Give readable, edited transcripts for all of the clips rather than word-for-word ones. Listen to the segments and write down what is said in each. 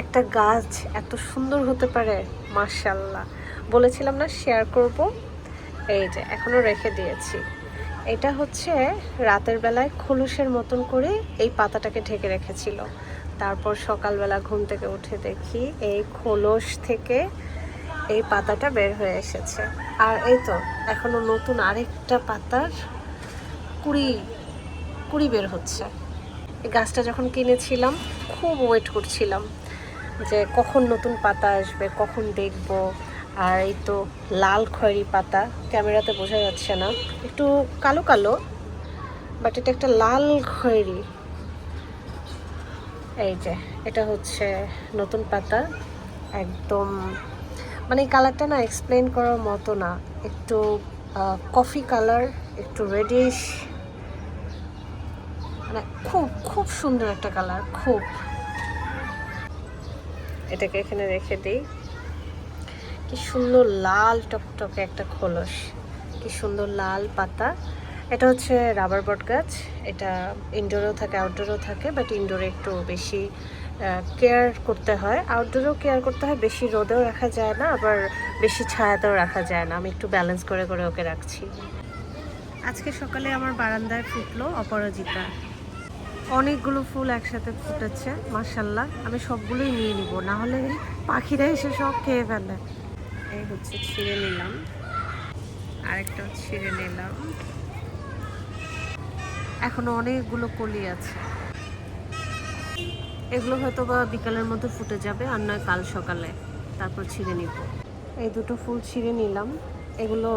একটা গাছ এত সুন্দর হতে পারে, মাশাআল্লাহ। বলেছিলাম না শেয়ার করব, এই যে এখনো রেখে দিয়েছি। এটা হচ্ছে রাতের বেলায় খোলসের মতন করে এই পাতাটাকে ঢেকে রেখেছিল। তারপর সকালবেলা ঘুম থেকে উঠে দেখি এই খোলস থেকে এই পাতাটা বের হয়ে এসেছে। আর এই তো এখনো নতুন আরেকটা পাতার কুড়ি কুড়ি বের হচ্ছে। এই গাছটা যখন কিনেছিলাম খুব ওয়েট করছিলাম যে কখন নতুন পাতা আসবে, কখন দেখব। আর এই তো লাল খয়েরি পাতা, ক্যামেরাতে বোঝা যাচ্ছে না, একটু কালো কালো, বাট এটা একটা লাল খয়েরি। এই যে এটা হচ্ছে নতুন পাতা, একদম মানে এই কালারটা না এক্সপ্লেন করার মতো না। একটু কফি কালার, একটু রেডিশ, মানে খুব খুব সুন্দর একটা কালার, খুব। এটাকে এখানে রেখে দিই। কি সুন্দর লাল টকটকে একটা খোলস, কি সুন্দর লাল পাতা। এটা হচ্ছে রাবার বট গাছ। এটা ইনডোরেও থাকে আউটডোরেও থাকে, বাট ইনডোরে একটু বেশি কেয়ার করতে হয়, আউটডোরেও কেয়ার করতে হয়। বেশি রোদেও রাখা যায় না, আবার বেশি ছায়াতেও রাখা যায় না। আমি একটু ব্যালেন্স করে করে ওকে রাখছি। আজকে সকালে আমার বারান্দায় ফুটলো অপরাজিতা। অনেকগুলো ফুল একসাথে ফুটেছে, মাশাআল্লাহ। আমি সবগুলোই নিয়ে নিব, না হলে পাখিরা এসে সব খেয়ে ফেলে। এই হচ্ছে ছিঁড়ে নিলাম, আরেকটাও ছিঁড়ে নিলাম। এখনো অনেকগুলো কলি আছে, এগুলো হয়তো বা বিকালের মধ্যে ফুটে যাবে, আর নয় কাল সকালে, তারপর ছিঁড়ে নিব। এই দুটো ফুল ছিঁড়ে নিলাম, এগুলো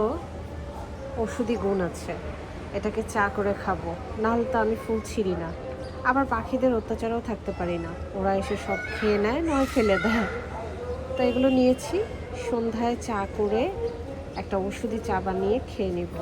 ওষুধি গুণ আছে, এটাকে চা করে খাবো, নাহলে তো আমি ফুল ছিঁড়ি না। আবার পাখিদের অত্যাচারও থাকতে পারি না, ওরা এসে সব খেয়ে নেয়, নয় ফেলে দেয়। তো এগুলো নিয়েছি, সন্ধ্যায় চা করে একটা ওষুধি চা বানিয়ে খেয়ে নেব।